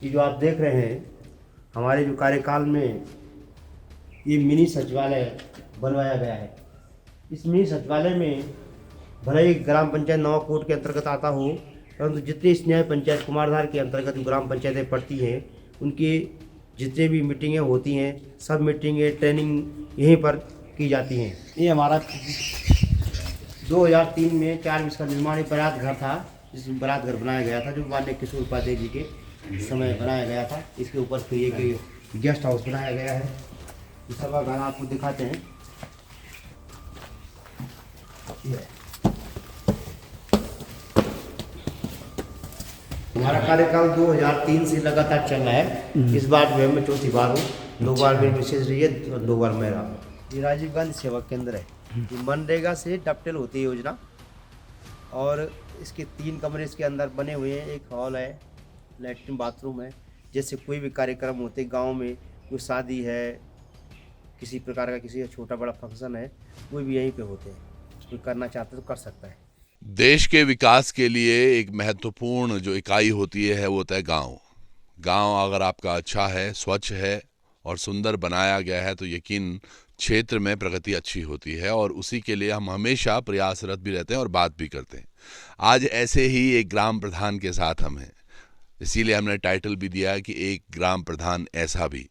ये जो आप देख रहे हैं हमारे जो कार्यकाल में ये मिनी सचिवालय बनवाया गया है। इस मिनी सचिवालय में भले ही ग्राम पंचायत नवाकोट के अंतर्गत आता हो, परंतु जितनी स्नेह पंचायत कुमारधार के अंतर्गत जो ग्राम पंचायतें पड़ती हैं उनकी जितने भी मीटिंगें होती हैं सब मीटिंगें ट्रेनिंग यहीं पर की जाती हैं। ये हमारा 2003 में 4 इसका निर्माण बारात घर था, जिस बारात घर बनाया गया था जो माननीय किशोर उपाध्याय जी के समय बनाया गया था। इसके ऊपर फिर एक गेस्ट हाउस बनाया गया है। इस सभागार आपको दिखाते हैं। हमारा कार्यकाल 2003 से लगातार चल रहा है। इस बार जो है मैं चौथी बार हूँ। 2 बार मेरी विशेष रही है और 2 बार मेरा। ये राजीव गांधी सेवा केंद्र है। ये मनरेगा से डबटेल होती है योजना, और इसके 3 कमरे इसके अंदर बने हुए हैं। एक हॉल है, लैट्रिन बाथरूम है। जैसे कोई भी कार्यक्रम होते गांव में, कोई शादी है, किसी प्रकार का किसी का छोटा बड़ा फंक्शन है, कोई भी यहीं पे होते हैं। कोई करना चाहता है तो कर सकता है। देश के विकास के लिए एक महत्वपूर्ण जो इकाई होती है वो होता है गांव। गांव अगर आपका अच्छा है, स्वच्छ है और सुंदर बनाया गया है तो यकीन क्षेत्र में प्रगति अच्छी होती है, और उसी के लिए हम हमेशा प्रयासरत भी रहते हैं और बात भी करते हैं। आज ऐसे ही एक ग्राम प्रधान के साथ हम हैं, इसीलिए हमने टाइटल भी दिया है कि एक ग्राम प्रधान ऐसा भी,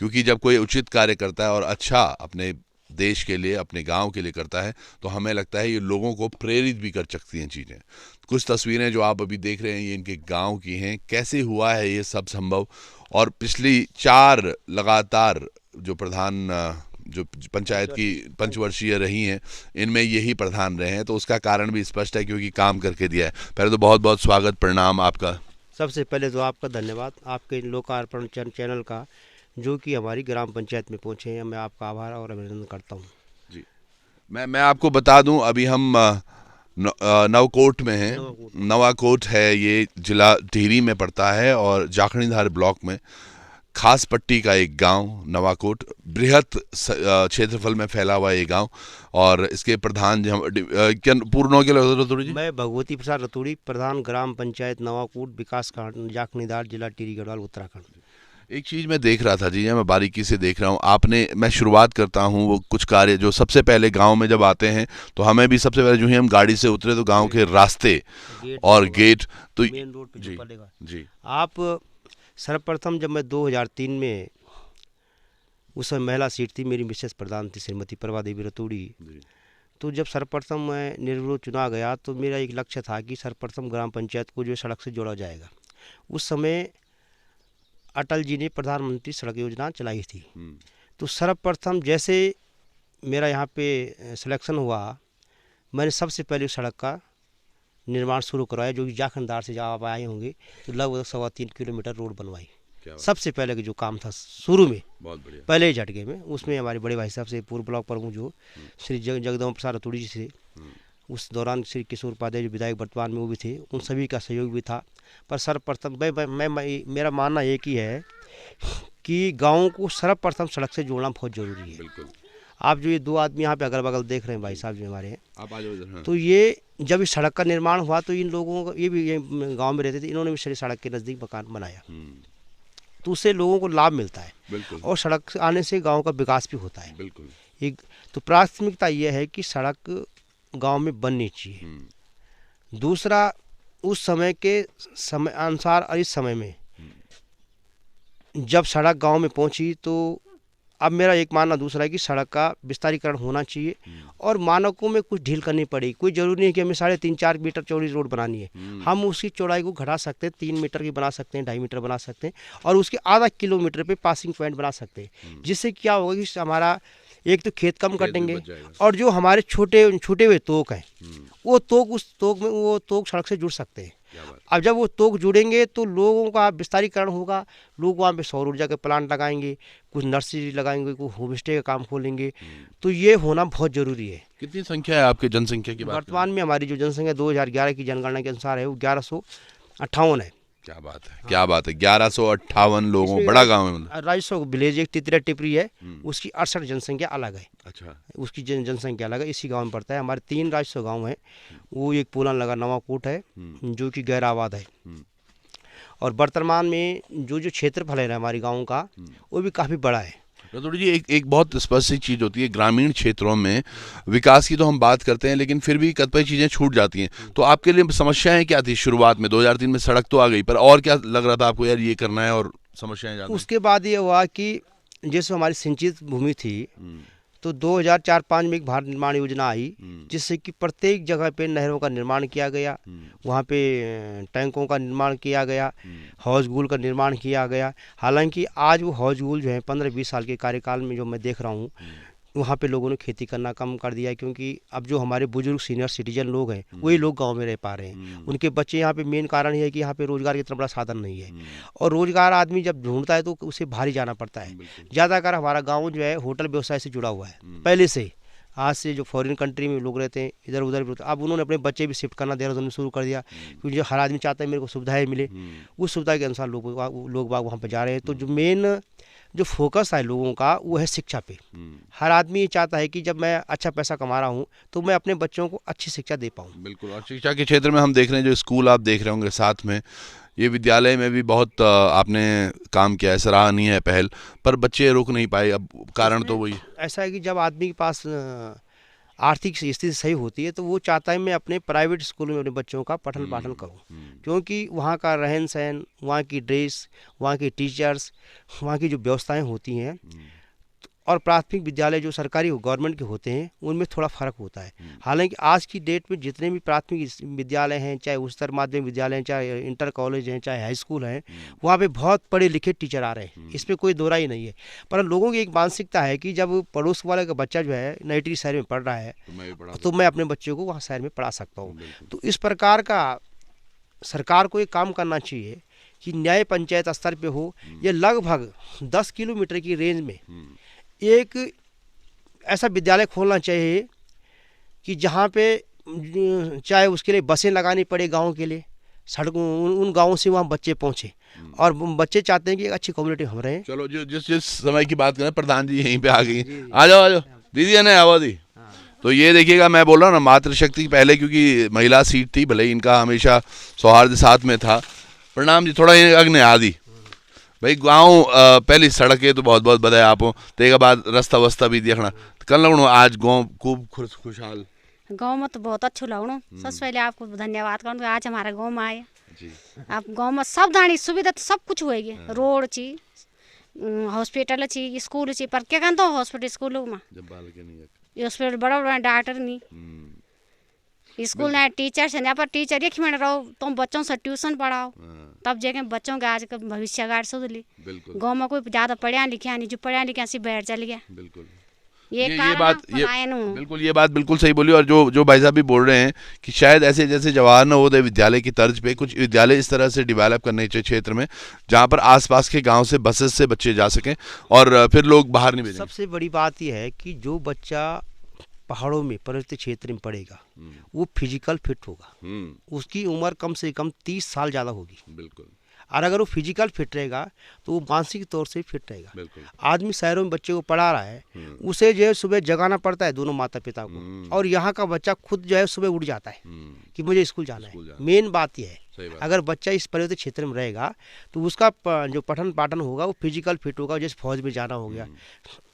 क्योंकि जब कोई उचित कार्य करता है और अच्छा अपने देश के लिए, अपने गांव के लिए करता है तो हमें लगता है ये लोगों को प्रेरित भी कर सकती हैं चीज़ें। कुछ तस्वीरें जो आप अभी देख रहे हैं ये इनके गांव की हैं। कैसे हुआ है ये सब संभव, और पिछली 4 लगातार जो प्रधान जो पंचायत की पंचवर्षीय रही हैं इनमें यही प्रधान रहे हैं, तो उसका कारण भी स्पष्ट है क्योंकि काम करके दिया है। पहले तो बहुत बहुत स्वागत, प्रणाम आपका। सबसे पहले तो आपका धन्यवाद, आपके लोकार्पण चैनल का, जो कि हमारी ग्राम पंचायत में पहुंचे हैं। मैं आपका आभार और अभिनंदन करता हूं। जी, मैं आपको बता दूं अभी हम नवकोट में हैं। नवाकोट है, ये जिला टिहरी में पड़ता है और जाखणीधार ब्लॉक में खास पट्टी का एक गांव नवाकोट, बृहत क्षेत्रफल में फैला हुआ ये गांव। और इसके प्रधान क्या पूर्ण हो गया रतूड़ी जी? मैं भगवती प्रसाद रतूड़ी, प्रधान ग्राम पंचायत नवाकोट, विकास खंड जाखणीधार, जिला टिहरी गढ़वाल, उत्तराखंड। एक चीज़ मैं देख रहा था जी, मैं बारीकी से देख रहा हूँ आपने, मैं शुरुआत करता हूँ वो कुछ कार्य जो सबसे पहले गांव में जब आते हैं तो हमें भी सबसे पहले जो ही हम गाड़ी से उतरे तो गांव के रास्ते और गेट तो मेन रोड पे जो पड़ेगा जी। आप सर्वप्रथम जब मैं 2003 में, उस समय महिला सीट थी, मेरी मिसेस प्रधान थी श्रीमती प्रभा देवी रतूड़ी। तो जब सर्वप्रथम मैं निर्विरोध चुना गया तो मेरा एक लक्ष्य था कि सर्वप्रथम ग्राम पंचायत को जो सड़क से जोड़ा जाएगा। उस समय अटल जी ने प्रधानमंत्री सड़क योजना चलाई थी। तो सर्वप्रथम जैसे मेरा यहाँ पे सिलेक्शन हुआ, मैंने सबसे पहले सड़क का निर्माण शुरू करवाया, जो कि जाखणदार से जब आप आए होंगे तो लगभग 3.25 किलोमीटर रोड बनवाई। सबसे पहले का जो काम था शुरू में, बहुत बढ़िया, पहले ही झटके में, उसमें हमारे बड़े भाई साहब से, पूर्व ब्लॉक प्रमुख जो श्री जगदम्ब प्रसाद रतूड़ी जी से, उस दौरान श्री किशोर उपाध्याय जो विधायक वर्तमान में वो भी थे, उन सभी का सहयोग भी था। पर सर्वप्रथम मेरा मानना एक ही है कि गाँव को सर्वप्रथम सड़क से जोड़ना बहुत जरूरी है। बिल्कुल। आप जो ये 2 आदमी यहाँ पे अगल बगल देख रहे हैं, भाई साहब जो हमारे हैं, आप आ जाओ। हाँ। तो ये जब इस सड़क का निर्माण हुआ तो इन लोगों को, ये भी गांव में रहते थे, इन्होंने भी सड़क के नज़दीक मकान बनाया, तो उससे लोगों को लाभ मिलता है और सड़क आने से गांव का विकास भी होता है। बिल्कुल। एक तो प्राथमिकता ये है कि सड़क गांव में बननी चाहिए। दूसरा, उस समय के समय अनुसार और इस समय में जब सड़क गांव में पहुंची तो अब मेरा एक मानना दूसरा है कि सड़क का विस्तारीकरण होना चाहिए और मानकों में कुछ ढील करनी पड़ेगी। कोई जरूरी नहीं कि हमें 3.5-4 मीटर चौड़ी रोड बनानी है। हम उसकी चौड़ाई को घटा सकते हैं, 3 मीटर की बना सकते हैं, 2.5 मीटर बना सकते हैं, और उसके आधा किलोमीटर पे पासिंग पॉइंट बना सकते हैं। जिससे क्या होगा कि हमारा एक तो खेत कम कटेंगे, और जो हमारे छोटे हुए तोक हैं वो तोक, उस तोक में वो तोक सड़क से जुड़ सकते हैं। अब जब वो तोक जुड़ेंगे तो लोगों का विस्तारीकरण होगा, लोग वहाँ पे सौर ऊर्जा के प्लांट लगाएंगे, कुछ नर्सरी लगाएंगे, कुछ होम स्टे का काम खोलेंगे। तो ये होना बहुत जरूरी है। कितनी संख्या है आपकी जनसंख्या की? वर्तमान में हमारी जो जनसंख्या 2011 की जनगणना के अनुसार है वो 1158 है। क्या बात है, क्या बात है, 1158 लोगों, बड़ा गांव है। राजस्व विलेज एक तितरा टिपरी है, उसकी 68 जनसंख्या अलग है। अच्छा, उसकी जनसंख्या अलग है, इसी गांव में पड़ता है। हमारे 3 राजस्व गांव हैं, वो एक पुलान लगा नवाकोट है जो कि गैर आबाद है, और वर्तमान में जो क्षेत्रफल है हमारे गाँव का वो भी काफ़ी बड़ा है। रतौड़ी जी, एक बहुत स्पष्ट चीज़ होती है, ग्रामीण क्षेत्रों में विकास की तो हम बात करते हैं लेकिन फिर भी कतिपय चीज़ें छूट जाती हैं। तो आपके लिए समस्याएं क्या थी शुरुआत में? 2003 में सड़क तो आ गई, पर और क्या लग रहा था आपको, यार ये करना है और समस्याएं ज़्यादा? उसके बाद ये हुआ कि जैसे हमारी सिंचित भूमि थी तो 2004-05 में एक भारत निर्माण योजना आई जिससे कि प्रत्येक जगह पे नहरों का निर्माण किया गया, वहाँ पे टैंकों का निर्माण किया गया, हौज गूल का निर्माण किया गया। हालांकि आज वो हौज गूल जो है 15-20 साल के कार्यकाल में जो मैं देख रहा हूँ वहाँ पे लोगों ने खेती करना कम कर दिया है, क्योंकि अब जो हमारे बुजुर्ग सीनियर सिटीजन लोग हैं वही लोग गांव में रह पा रहे हैं। उनके बच्चे यहाँ पे मेन कारण ये है कि यहाँ पे रोजगार का इतना बड़ा साधन नहीं है, और रोजगार आदमी जब ढूंढता है तो उसे बाहर ही जाना पड़ता है। ज़्यादातर हमारा गाँव जो है होटल व्यवसाय से जुड़ा हुआ है पहले से। आज से जो फॉरेन कंट्री में लोग रहते हैं इधर उधर भी, अब उन्होंने अपने बच्चे भी शिफ्ट करना देहरादून में शुरू कर दिया, क्योंकि जो हर आदमी चाहता है मेरे को सुविधाएं मिले, उस सुविधा के अनुसार लोग बाग वहाँ पर जा रहे हैं। तो जो मेन जो फोकस है लोगों का वो है शिक्षा पे। हर आदमी ये चाहता है कि जब मैं अच्छा पैसा कमा रहा हूँ तो मैं अपने बच्चों को अच्छी शिक्षा दे पाऊँ। बिल्कुल, और शिक्षा के क्षेत्र में हम देख रहे हैं, जो स्कूल आप देख रहे होंगे साथ में, ये विद्यालय में भी बहुत आपने काम किया है, सराहनीय है पहल, पर बच्चे रुक नहीं पाए। अब कारण तो वही ऐसा है कि जब आदमी के पास आर्थिक स्थिति सही होती है तो वो चाहता है मैं अपने प्राइवेट स्कूल में अपने बच्चों का पठन पाठन करूं, क्योंकि वहाँ का रहन सहन, वहाँ की ड्रेस, वहाँ के टीचर्स, वहाँ की जो व्यवस्थाएं होती हैं और प्राथमिक विद्यालय जो सरकारी गवर्नमेंट के होते हैं उनमें थोड़ा फ़र्क होता है। हालांकि आज की डेट में जितने भी प्राथमिक विद्यालय हैं, चाहे उच्चतर माध्यमिक विद्यालय हैं, चाहे इंटर कॉलेज हैं, चाहे हाई स्कूल हैं, वहाँ पे बहुत पढ़े लिखे टीचर आ रहे हैं, इसमें कोई दो राय नहीं है। पर लोगों की एक मानसिकता है कि जब पड़ोस वाले का बच्चा जो है नई शहर में पढ़ रहा है तो मैं अपने बच्चे को वहाँ शहर में पढ़ा सकता हूँ। तो इस प्रकार का सरकार को एक काम करना चाहिए कि न्याय पंचायत स्तर पे हो या लगभग 10 किलोमीटर की रेंज में एक ऐसा विद्यालय खोलना चाहिए कि जहाँ पे चाहे उसके लिए बसें लगानी पड़े गांव के लिए, सड़कों उन गांवों से वहाँ बच्चे पहुँचे, और बच्चे चाहते हैं कि एक अच्छी कम्युनिटी हम रहें। चलो, जो जिस समय की बात करें, प्रधान जी यहीं पे आ गई। आ जाओ दीदी, है ना आवाज़। तो ये देखिएगा, मैं बोल रहा हूँ ना, मातृशक्ति पहले क्योंकि महिला सीट थी, भले ही इनका हमेशा सौहार्द साथ में था। प्रणाम जी, थोड़ा अग्नि आदि भाई गाँव पहली सड़कें तो बहुत बहुत बधाई आपको, तो एक बाद रास्ता वस्ता भी देखना कल लगनो। आज गाँव खूब खुशहाल, गांव में तो बहुत अच्छा लगनो। सबसे पहले आपको धन्यवाद करूँ, आज हमारे गांव में आए। आप गांव में सब दानी सुविधा तो सब कुछ होएगी, रोड ची, हॉस्पिटल ची, स्कूल ची, पर क्या कहते हो हॉस्पिटल स्कूल में हॉस्पिटल बड़ा बड़ा डॉक्टर नहीं, स्कूल में टीचर्स हैं, यहाँ पर टीचर एक मिनट रहो, तुम बच्चों से ट्यूशन पढ़ाओ, तब जाके बच्चों के आज का भविष्य गाड़ सुधली। गाँव में कोई ज़्यादा पढ़िया लिखा नहीं, जो पढ़िया लिखा से बाहर चल गया। बिल्कुल ये बात बिल्कुल सही बोली। और जो भाई साहब भी बोल रहे हैं कि शायद ऐसे जैसे जवाहर नवोदय विद्यालय की तर्ज पे कुछ विद्यालय इस तरह से डेवलप करने चाहिए क्षेत्र में, जहाँ पर आसपास के गांव से बसेस से बच्चे जा सकें और फिर लोग बाहर नहीं भेजें। सबसे बड़ी बात यह है कि जो बच्चा पहाड़ों में पर्वतीय क्षेत्र में पड़ेगा वो फिजिकल फिट होगा, उसकी उम्र कम से कम 30 साल ज़्यादा होगी। बिल्कुल। और अगर वो फिजिकल फिट रहेगा तो वो मानसिक तौर से फिट रहेगा। आदमी शहरों में बच्चे को पढ़ा रहा है, उसे जो है सुबह जगाना पड़ता है दोनों माता पिता को, और यहाँ का बच्चा खुद जो है सुबह उठ जाता है कि मुझे स्कूल जाना है। मेन बात यह है, अगर बच्चा इस पर्वतीय क्षेत्र में रहेगा तो उसका जो पठन पाठन होगा वो फिजिकल फिट होगा। जैसे फौज में जाना हो गया,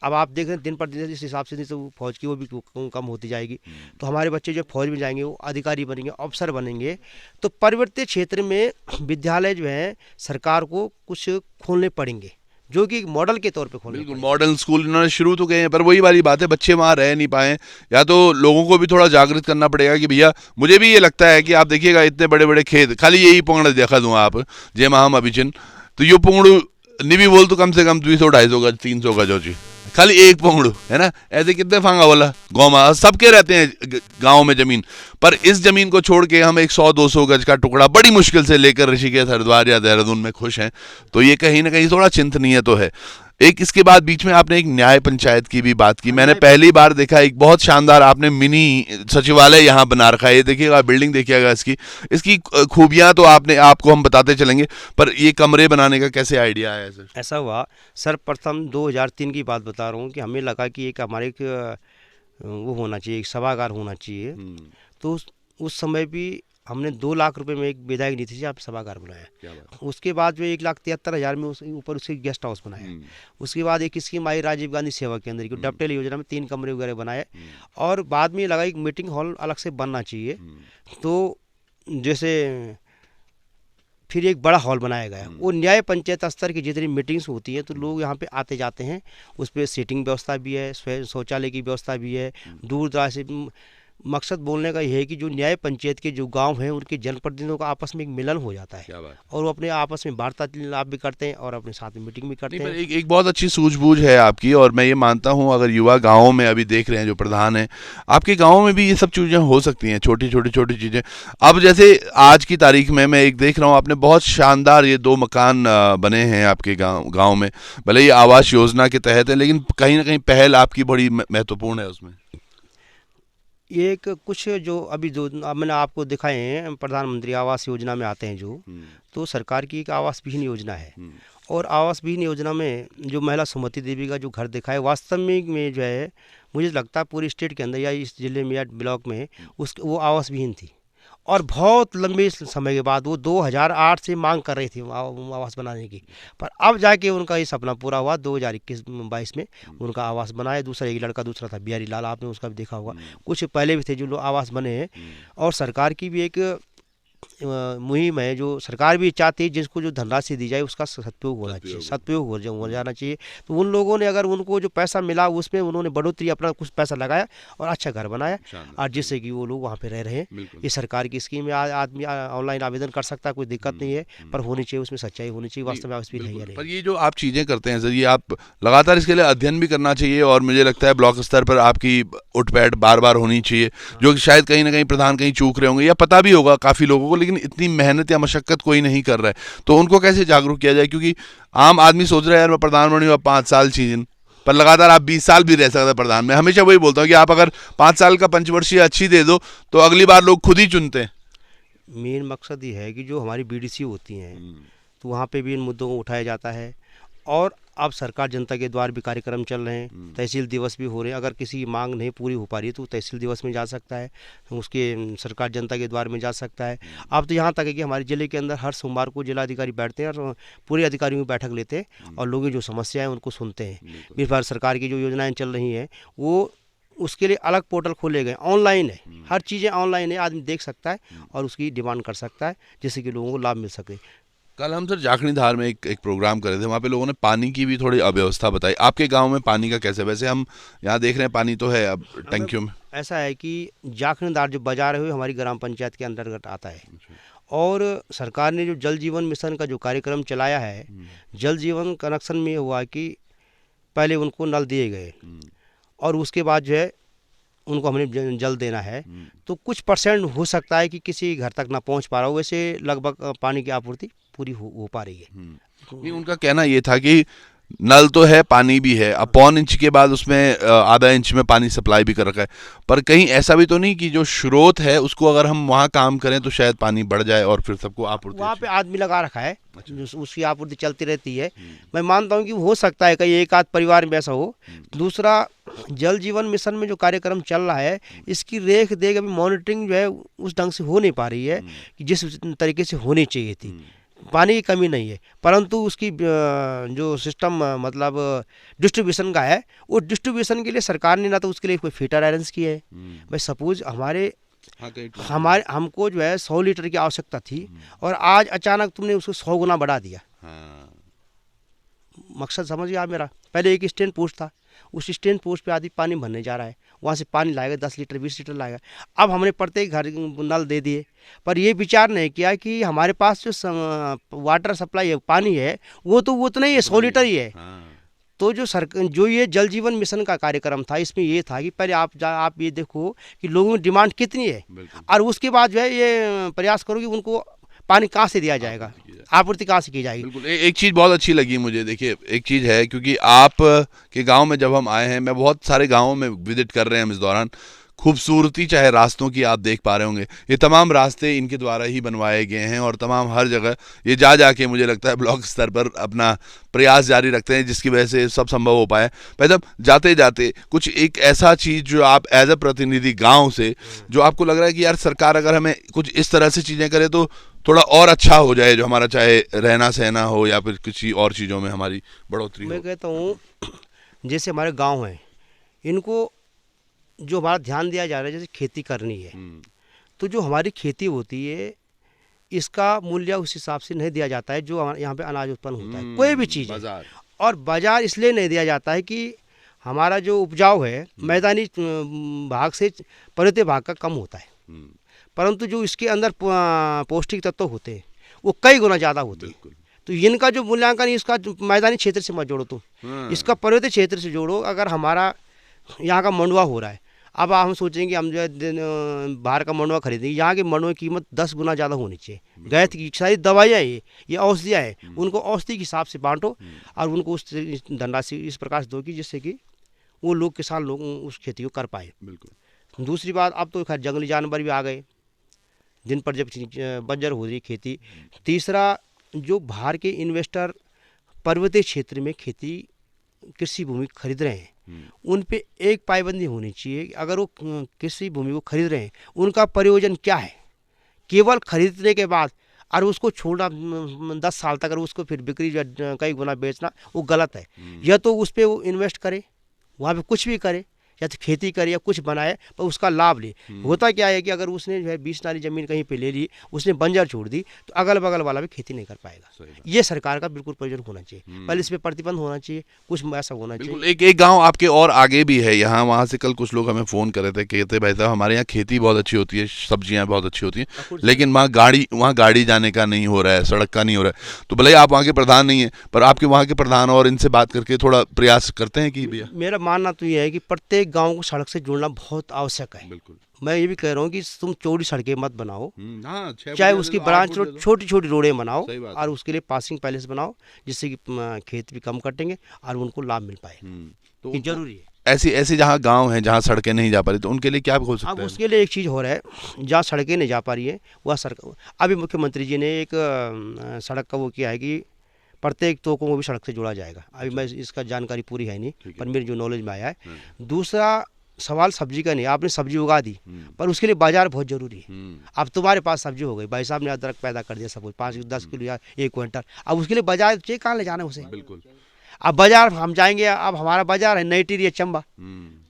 अब आप देख रहे हैं दिन पर दिन इस हिसाब से तो फौज की वो भी कम होती जाएगी, तो हमारे बच्चे जो फौज में जाएंगे वो अधिकारी बनेंगे, अफसर बनेंगे। तो पर्वतीय क्षेत्र में विद्यालय जो है सरकार को कुछ खोलने पड़ेंगे, जो कि मॉडल के तौर पे खोलने। बिल्कुल, मॉडल स्कूल इन्होंने शुरू तो किए हैं, पर वही वाली बात है, बच्चे वहाँ रह नहीं पाए। या तो लोगों को भी थोड़ा जागृत करना पड़ेगा कि भैया, मुझे भी ये लगता है कि आप देखिएगा इतने बड़े बड़े खेत, खाली यही पोंगड़ देखा दूँ आप जे महाम अभिचिन, तो यो पोंगड़ू नहीं बोल तो कम से कम 200-250 गज 300 गज हो जी, खाली एक पोंगड़ू है ना। ऐसे कितने फांगा वाला गाँव में सबके रहते हैं गाँव में जमीन, पर इस जमीन को छोड़ के हम एक 100-200 गज का टुकड़ा बड़ी मुश्किल से लेकर ऋषिकेश, हरिद्वार या देहरादून में खुश हैं। तो ये कहीं ना कहीं थोड़ा चिंतनीय तो है। एक इसके बाद बीच में आपने एक न्याय पंचायत की भी बात की, मैंने पहली बार देखा, एक बहुत शानदार आपने मिनी सचिवालय यहाँ बना रखा है। ये देखिएगा, बिल्डिंग देखिएगा, इसकी खूबियाँ तो आपको हम बताते चलेंगे, पर ये कमरे बनाने का कैसे आइडिया आया सर? ऐसा हुआ सर्वप्रथम 2003 की बात बता रहा हूँ कि हमें लगा कि एक हमारे वो होना चाहिए, एक सभागार होना चाहिए। तो उस समय भी हमने 2 लाख रुपए में एक विधायक नीति से आप सभागार बनाया। क्या बात। उसके बाद जो 1,73,000 में उसके ऊपर उसके गेस्ट हाउस बनाया। उसके बाद एक स्कीम आई राजीव गांधी सेवा केंद्र की, डबटेल योजना में 3 कमरे वगैरह बनाए। और बाद में लगा एक मीटिंग हॉल अलग से बनना चाहिए, तो जैसे फिर एक बड़ा हॉल बनाया गया। वो न्याय पंचायत स्तर की जितनी मीटिंग्स होती हैं तो लोग यहाँ पे आते जाते हैं। उस पर सीटिंग व्यवस्था भी है, शौचालय की व्यवस्था भी है। दूर दराज से मकसद बोलने का यह है कि जो न्याय पंचायत के जो गांव हैं उनके जनप्रतिनिधियों का आपस में एक मिलन हो जाता है, और वो अपने आपस में वार्तालाप भी करते हैं और अपने साथ में मीटिंग भी करते हैं। एक बहुत अच्छी सूझबूझ है आपकी, और मैं ये मानता हूँ अगर युवा गाँवों में अभी देख रहे हैं जो प्रधान हैं, आपके गाँव में भी ये सब चीज़ें हो सकती हैं, छोटी चीज़ें। अब जैसे आज की तारीख में मैं एक देख रहा हूँ, आपने बहुत शानदार ये 2 मकान बने हैं आपके गाँव में। भले ये आवास योजना के तहत है, लेकिन कहीं ना कहीं पहल आपकी बड़ी महत्वपूर्ण है उसमें। एक कुछ जो अभी जो मैंने आपको दिखाए हैं प्रधानमंत्री आवास योजना में आते हैं जो, तो सरकार की एक आवास विहीन योजना है। और आवास विहीन योजना में जो महिला सुमति देवी का जो घर दिखा है, वास्तव में जो है मुझे लगता है पूरे स्टेट के अंदर या इस जिले में या ब्लॉक में वो आवास विहीन थी। और बहुत लंबे समय के बाद वो 2008 से मांग कर रही थी आवास बनाने की, पर अब जाके उनका ये सपना पूरा हुआ। 2021-22 में उनका आवास बनाया। दूसरा एक लड़का दूसरा था बिहारी लाल, आपने उसका भी देखा होगा। कुछ पहले भी थे जो लोग आवास बने हैं। और सरकार की भी एक मुहिम है, जो सरकार भी चाहती है जिसको जो धनराशि दी जाए उसका सदुपयोग होना चाहिए, सदुपयोग हो जाना चाहिए। तो उन लोगों ने अगर उनको जो पैसा मिला उसमें उन्होंने बढ़ोतरी अपना कुछ पैसा लगाया और अच्छा घर बनाया, और जिससे कि वो लोग वहाँ पे रह रहे हैं। ये सरकार की स्कीम है, आदमी ऑनलाइन आवेदन कर सकता है, कोई दिक्कत नहीं है, पर होनी चाहिए उसमें सच्चाई होनी चाहिए, वास्तव में है या नहीं। पर ये जो आप चीज़ें करते हैं सर, ये आप लगातार इसके लिए अध्ययन भी करना चाहिए, और मुझे लगता है ब्लॉक स्तर पर आपकी उठपैठ बार बार होनी चाहिए, जो शायद कहीं ना कहीं प्रधान कहीं चूक रहे होंगे, या पता भी होगा काफ़ी लोगों को, लेकिन इतनी मेहनत या मशक्कत कोई नहीं कर रहा है। तो उनको कैसे जागरूक किया जाए, क्योंकि आम आदमी सोच रहा है यार मैं प्रधानमंत्री हुआ 5 साल चीज़, पर लगातार आप 20 साल भी रह सकते हैं प्रधान में। हमेशा वही बोलता हूँ कि आप अगर 5 साल का पंचवर्षीय अच्छी दे दो तो अगली बार लोग खुद ही चुनते हैं। मेन मकसद ये है कि जो हमारी बीडीसी होती हैं तो वहाँ पे भी इन मुद्दों को उठाया जाता है। और अब सरकार जनता के द्वार भी कार्यक्रम चल रहे हैं, तहसील दिवस भी हो रहे हैं। अगर किसी की मांग नहीं पूरी हो पा रही है तो तहसील दिवस में जा सकता है, तो उसके सरकार जनता के द्वार में जा सकता है। अब तो यहाँ तक है कि हमारे ज़िले के अंदर हर सोमवार को जिलाधिकारी बैठते हैं और पूरे अधिकारियों की बैठक लेते हैं और लोगों की जो समस्याएं उनको सुनते हैं। इस बार सरकार की जो योजनाएँ चल रही हैं वो उसके लिए अलग पोर्टल खोले गए, ऑनलाइन है, हर चीज़ें ऑनलाइन है, आदमी देख सकता है और उसकी डिमांड कर सकता है, जिससे कि लोगों को लाभ मिल सके। कल हम सर जाखनी धार में एक प्रोग्राम कर रहे थे, वहाँ पे लोगों ने पानी की भी थोड़ी अव्यवस्था बताई। आपके गांव में पानी का कैसे? वैसे हम यहाँ देख रहे हैं पानी तो है अब टंकियों में। ऐसा है कि जाखनी धार जो बाजार है हमारी ग्राम पंचायत के अंतर्गत आता है, और सरकार ने जो जल जीवन मिशन का जो कार्यक्रम चलाया है, जल जीवन कनेक्शन में हुआ कि पहले उनको नल दिए गए और उसके बाद जो है उनको हमने जल देना है, तो कुछ परसेंट हो सकता है कि किसी घर तक ना पहुंच पा रहा हो, वैसे लगभग पानी की आपूर्ति पूरी हो पा रही है। नहीं, उनका कहना ये था कि नल तो है, पानी भी है, अब 1.25 इंच के बाद उसमें आधा इंच में पानी सप्लाई भी कर रखा है, पर कहीं ऐसा भी तो नहीं कि जो स्रोत है उसको अगर हम वहाँ काम करें तो शायद पानी बढ़ जाए और फिर सबको आपूर्ति। वहाँ पे आदमी लगा रखा है, उसकी आपूर्ति चलती रहती है। मैं मानता हूँ कि हो सकता है कहीं एक आध परिवार में ऐसा हो। दूसरा, जल जीवन मिशन में जो कार्यक्रम चल रहा है इसकी रेख देख अभी मॉनिटरिंग जो है उस ढंग से हो नहीं पा रही है कि जिस तरीके से होनी चाहिए थी। पानी की कमी नहीं है, परंतु उसकी जो सिस्टम मतलब डिस्ट्रीब्यूशन का है, वो डिस्ट्रीब्यूशन के लिए सरकार ने ना तो उसके लिए कोई फीटर अरेंज किए है। भाई सपोज हमको जो है 100 लीटर की आवश्यकता थी और आज अचानक तुमने उसको 100 गुना बढ़ा दिया। मकसद समझिए आप मेरा। पहले एक स्टैंड पोस्ट था, उस स्टैंड पोस्ट पे आदमी पानी भरने जा रहा है, वहाँ से पानी लाएगा 10 लीटर 20 लीटर लाएगा। अब हमने प्रत्येक घर नल दे दिए, पर ये विचार नहीं किया कि हमारे पास जो वाटर सप्लाई है, पानी है, वो तो उतना ही है, 100 लीटर ही है। तो जो ये जल जीवन मिशन का कार्यक्रम था, इसमें ये था कि पहले आप ये देखो कि लोगों की डिमांड कितनी है और उसके बाद जो है ये प्रयास करो कि उनको पानी कहाँ से दिया जाएगा, आपूर्ति कहाँ से की जाएगी। बिल्कुल। एक चीज़ बहुत अच्छी लगी मुझे। देखिए, एक चीज़ है, क्योंकि आप के गांव में जब हम आए हैं, मैं बहुत सारे गांवों में विजिट कर रहे हैं हम इस दौरान, खूबसूरती चाहे रास्तों की आप देख पा रहे होंगे, ये तमाम रास्ते इनके द्वारा ही बनवाए गए हैं और तमाम हर जगह ये जा के मुझे लगता है ब्लॉक स्तर पर अपना प्रयास जारी रखते हैं, जिसकी वजह से सब संभव हो पाए। भाई साहब, जाते जाते कुछ एक ऐसा चीज़ जो आप एज अ प्रतिनिधि गाँव से जो आपको लग रहा है कि यार सरकार अगर हमें कुछ इस तरह से चीज़ें करे तो थोड़ा और अच्छा हो जाए, जो हमारा चाहे रहना सहना हो या फिर किसी और चीज़ों में हमारी बढ़ोतरी हो। मैं कहता हूँ जैसे हमारे गांव हैं, इनको जो हमारा ध्यान दिया जा रहा है, जैसे खेती करनी है तो जो हमारी खेती होती है इसका मूल्य उस हिसाब से नहीं दिया जाता है जो यहाँ पे अनाज उत्पन्न होता है, कोई भी चीज़ है। और बाजार इसलिए नहीं दिया जाता है कि हमारा जो उपजाऊ है मैदानी भाग से पर्वतीय भाग का कम होता है, परंतु जो इसके अंदर पौष्टिक तत्व होते हैं वो कई गुना ज़्यादा होते हैं। तो इनका जो मूल्यांकन इसका मैदानी क्षेत्र से मत जोड़ो, तुम इसका पर्वतीय क्षेत्र से जोड़ो। अगर हमारा यहाँ का मंडुआ हो रहा है, अब हम सोचेंगे हम जो है बाहर का मंडुआ खरीदेंगे, यहाँ के मंडुए की कीमत 10 गुना ज़्यादा होनी चाहिए। गैस की सारी दवाइयाँ ये औषधियाँ हैं, उनको औषधि के हिसाब से बांटो और उनको उस धनराशि इस प्रकार से दो कि जिससे कि वो लोग किसान लोग उस खेती को कर पाए। बिल्कुल। दूसरी बात, अब तो खैर जंगली जानवर भी आ गए, दिन पर जब बंजर हो रही खेती। तीसरा, जो बाहर के इन्वेस्टर पर्वतीय क्षेत्र में खेती कृषि भूमि खरीद रहे हैं उन पे एक पाबंदी होनी चाहिए। अगर वो कृषि भूमि को खरीद रहे हैं उनका प्रयोजन क्या है, केवल खरीदने के बाद और उसको छोड़ना 10 साल तक और उसको फिर बिक्री कई गुना बेचना, वो गलत है। या तो उस पर वो इन्वेस्ट करे, वहाँ पे कुछ भी करे, या तो खेती करे या कुछ बनाए, पर उसका लाभ ले। होता क्या है कि अगर उसने जो है 20 नाली ज़मीन कहीं पे ले ली, उसने बंजर छोड़ दी, तो अगल बगल वाला भी खेती नहीं कर पाएगा। ये सरकार का बिल्कुल प्रयोजन होना चाहिए, पहले इस पर प्रतिबंध होना चाहिए, कुछ ऐसा होना चाहिए। एक गांव आपके और आगे भी है यहाँ, वहाँ से कल कुछ लोग हमें फ़ोन कर रहे थे, कहते भाई साहब हमारे यहाँ खेती बहुत अच्छी होती है, सब्जियाँ बहुत अच्छी होती हैं, लेकिन वहाँ गाड़ी जाने का नहीं हो रहा है, सड़क का नहीं हो रहा है। तो भले ही आप वहाँ के प्रधान नहीं है, पर आपके वहाँ के प्रधान और इनसे बात करके थोड़ा प्रयास करते हैं कि भैया। मेरा मानना तो ये है कि प्रत्येक गाँव को सड़क से जुड़ना बहुत आवश्यक है। बिल्कुल। मैं ये भी कह रहा हूँ कि तुम चौड़ी सड़कें मत बनाओ, चाहे उसकी ब्रांच रोड छोटी छोटी रोडें बनाओ और उसके लिए पासिंग पैलेस बनाओ, जिससे कि खेत भी कम कटेंगे और उनको लाभ मिल पाए। तो जरूरी है ऐसी जहाँ गांव हैं जहाँ सड़कें नहीं जा पा रही, तो उनके लिए क्या हो सकता है? अब उसके लिए एक चीज़ हो रहा है, जहाँ सड़कें नहीं जा पा रही है वह सड़क, अभी मुख्यमंत्री जी ने एक सड़क का वो किया है कि प्रत्येक तोकों को भी सड़क से जोड़ा जाएगा। अभी मैं इसका जानकारी पूरी है नहीं, पर मेरी जो नॉलेज में आया है। दूसरा सवाल सब्जी का नहीं, आपने सब्जी उगा दी पर उसके लिए बाजार बहुत जरूरी है। अब तुम्हारे पास सब्जी हो गई, भाई साहब ने अदरक पैदा कर दिया, सब 5-10 किलो या 1 क्विंटल, अब उसके लिए बाजार चाहिए, कहाँ ले जाना है उसे? बिल्कुल। अब बाजार हम जाएंगे, अब हमारा बाजार है नई टिहरी या चंबा,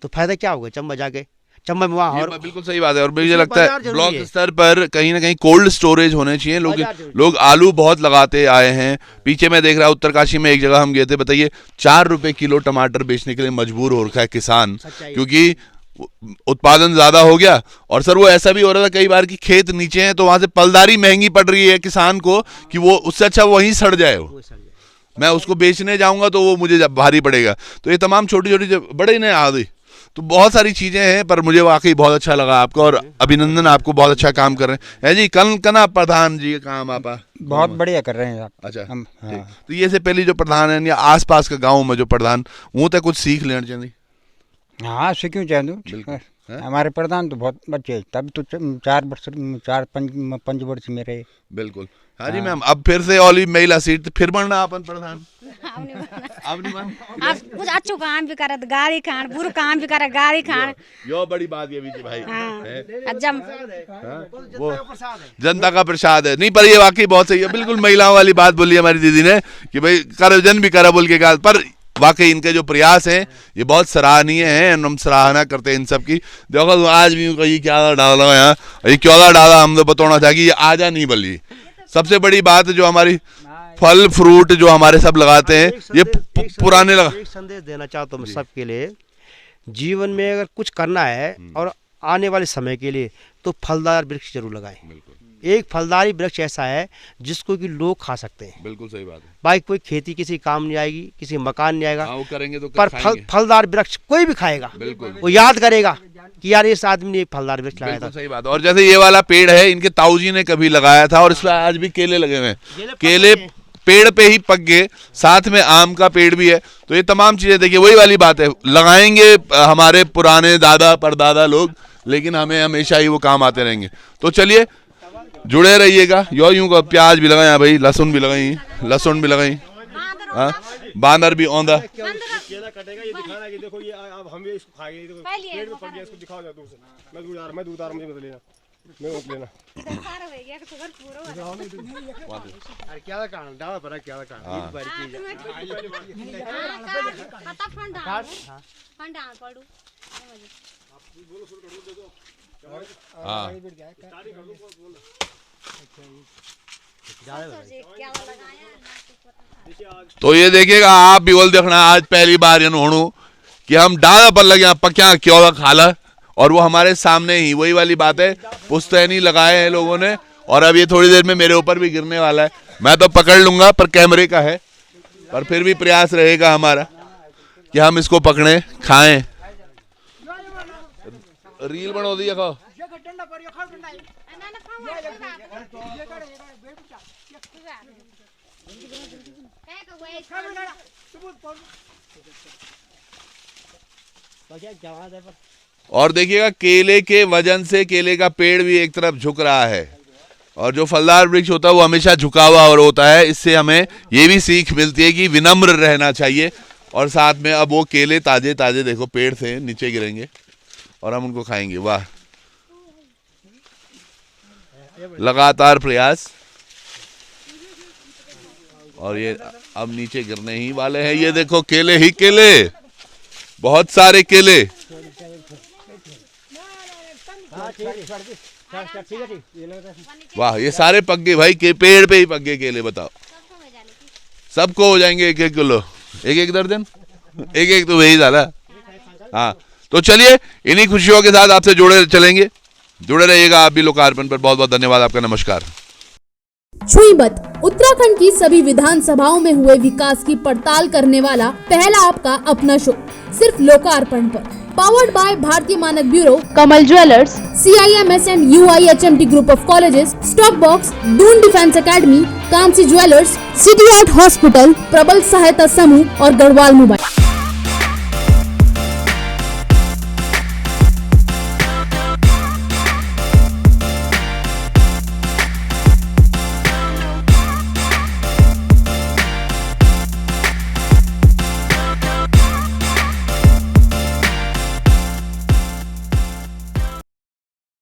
तो फायदा क्या होगा चंबा जाके? चंबा में वहाँ, और बिल्कुल सही बात है। और मुझे लगता है ब्लॉक स्तर पर कहीं ना कहीं कोल्ड स्टोरेज होने चाहिए। लोग आलू बहुत लगाते आए हैं। पीछे मैं देख रहा हूँ उत्तरकाशी में एक जगह हम गए थे, बताइए 4 रुपए किलो टमाटर बेचने के लिए मजबूर हो रखा है किसान, क्योंकि उत्पादन ज्यादा हो गया। और सर वो ऐसा भी हो रहा था कई बार कि खेत नीचे हैं तो वहां से पलदारी महंगी पड़ रही है किसान को, कि वो उससे अच्छा वहीं सड़ जाए, मैं उसको बेचने जाऊंगा तो वो मुझे भारी पड़ेगा। तो ये तमाम छोटी छोटी बड़े ने आदि, तो बहुत सारी चीजें हैं, पर मुझे वाकई बहुत अच्छा लगा आपका और अभिनंदन, आपको बहुत अच्छा काम कर रहे हैं। है जी कना प्रधान जी का काम आप बहुत बढ़िया कर रहे हैं आप। अच्छा, हाँ। तो ये से पहले जो प्रधान है या आस पास का गाँव में जो प्रधान, वो तो कुछ सीख लेना चाहिए। हाँ सीखूँ चाहूँ, हमारे प्रधान तो बहुत बच्चे, तब तो 4-5 वर्ष में रहे। बिल्कुल। हाँ जी मैम, अब फिर से ओली महिला सीट फिर बनना अपन प्रधान। आप कुछ अच्छो काम भी करत, गाड़ी खान, बुरा काम भी करत, गाड़ी खान, यो बड़ी बात है विजय भाई। वो जनता का प्रसाद है। नहीं पर ये वाकई बहुत सही है, बिल्कुल महिलाओं वाली बात बोली हमारी दीदी ने कि भाई कर जन भी करा बोल के कहा, पर वाकई इनके जो प्रयास हैं ये बहुत सराहनीय हैं, हम सराहना करते हैं इन सब की। देखो आज भी कहीं क्या डाला यहाँ, ये क्यों डाला, हम तो बताना था कि ये आजा नहीं बल्कि सबसे बड़ी बात जो हमारी फल फ्रूट जो हमारे सब लगाते हैं ये पुराने लगा। एक संदेश देना चाहता हूँ मैं सबके लिए, जीवन में अगर कुछ करना है और आने वाले समय के लिए तो फलदार वृक्ष जरूर लगाएं। एक फलदारी वृक्ष ऐसा है जिसको कि लोग खा सकते हैं। बिल्कुल सही बात है। भाई कोई खेती किसी काम नहीं आएगी, किसी मकान नहीं आएगा, वो करेंगे तो पर फलदार वृक्ष कोई भी खाएगा, वो याद करेगा कि यार इस आदमी ने एक फलदार वृक्ष लगाया था। सही बात। और जैसे ये वाला पेड़ है, इनके ताऊ जी ने कभी लगाया था और इसमें आज भी केले लगे हुए हैं, केले पेड़ पे ही पक गए, साथ में आम का पेड़ भी है। तो ये तमाम चीजें देखिए वही वाली बात है, लगाएंगे हमारे पुराने दादा परदादा लोग लेकिन हमें हमेशा ही वो काम आते रहेंगे। तो चलिए जुड़े रहिएगा। यूं का प्याज भी लगाए भाई, लहसुन भी लगाई, लहसुन भी लगाई, हाँ बांदर भी औंधा। केला कटेगा, ये दिखाना कि देखो ये अब हम इसको खाएंगे, ये देखो पेड़ में पड़ गया, इसको दिखाओ दूर से। मैं दूध आ रहा, मुझे मत लेना, मैं मत लेना। अरे क्या कारण डाला पर क्या कारण इस बार की हाँ तो ये देखिएगा आप भी बोल देखना आज पहली बार ये होणू कि हम डाला पर लगे पक्या क्यों खाला, और वो हमारे सामने ही वही वाली बात है, पुश्तैनी लगाए हैं लोगों ने, और अब ये थोड़ी देर में मेरे ऊपर भी गिरने वाला है। मैं तो पकड़ लूंगा पर कैमरे का है, पर फिर भी प्रयास रहेगा हमारा कि हम इसको पकड़े खाएं। रील बनो दी खाओ। और देखिएगा केले के वजन से केले का पेड़ भी एक तरफ झुक रहा है, और जो फलदार वृक्ष होता है वो हमेशा झुका हुआ और होता है। इससे हमें ये भी सीख मिलती है कि विनम्र रहना चाहिए। और साथ में अब वो केले ताजे ताजे देखो पेड़ से नीचे गिरेंगे और हम उनको खाएंगे। वाह, लगातार प्रयास, और ये अब नीचे गिरने ही वाले हैं। ये देखो केले ही केले, बहुत सारे केले। वाह, ये सारे पक गए भाई, के पेड़ पे ही पक गए केले। बताओ सबको हो जाएंगे 1-1 किलो, 1-1 दर्जन, 1-1 तो वही डाला। हाँ तो चलिए इन्हीं खुशियों के साथ आपसे जुड़े चलेंगे। जुड़े रहिएगा आप भी लोकार्पण पर। बहुत बहुत धन्यवाद आपका, नमस्कार। छुईमत उत्तराखंड की सभी विधानसभाओं में हुए विकास की पड़ताल करने वाला पहला आपका अपना शो सिर्फ लोकार्पण पर। Powered by Bharatiya Manak bureau, Kamal jewellers, CIMS and UIHMT group of colleges, stock box, Doon defence academy, Kansi jewellers, city art hospital, Prabal Sahayata Samooh और गढ़वाल मोबाइल।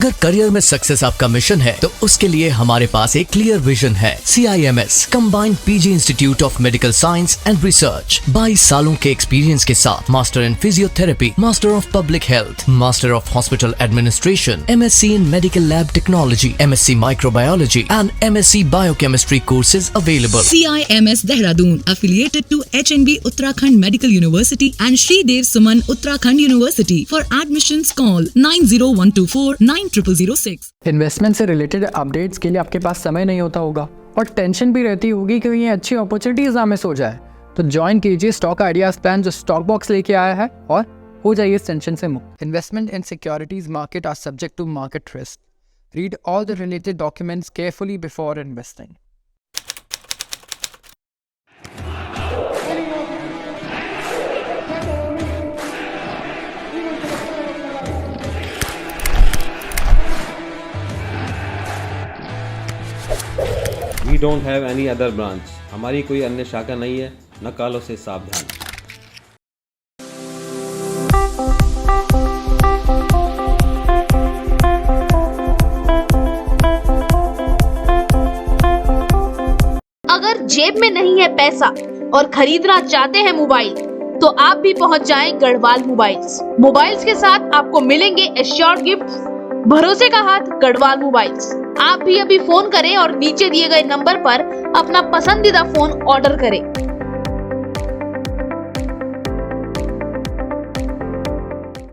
अगर करियर में सक्सेस आपका मिशन है तो उसके लिए हमारे पास एक क्लियर विजन है। CIMS combined PG institute of medical science and research, 22 सालों के एक्सपीरियंस के साथ master in physiotherapy, master of public health, master of hospital administration, MSc in medical lab technology, MSc microbiology and MSc biochemistry courses available. CIMS Dehradun affiliated to HNB Uttarakhand Medical University and Shri Dev Suman Uttarakhand University. For admissions call 90124 9006। Investment से related updates के लिए आपके पास समय नहीं होता होगा और tension भी रहती होगी कि ये अच्छी अपॉर्चुनिटीज ना मिस हो जाए, तो ज्वाइन कीजिए स्टॉक आइडियाज प्लान जो स्टॉक बॉक्स लेके आया है और हो जाइए इस टेंशन से मुक्त। Investment in securities market are subject to market risk. Read all the related documents carefully before investing. We don't have any other branch. हमारी कोई अन्य शाखा नहीं है, नकालों से सावधान। अगर जेब में नहीं है पैसा और खरीदना चाहते हैं मोबाइल तो आप भी पहुंच जाएं गढ़वाल मोबाइल्स। मोबाइल्स के साथ आपको मिलेंगे एश्योर्ड गिफ्ट। भरोसे का हाथ गढ़वाल मोबाइल्स। आप भी अभी फोन करें और नीचे दिए गए नंबर पर अपना पसंदीदा फोन ऑर्डर करें।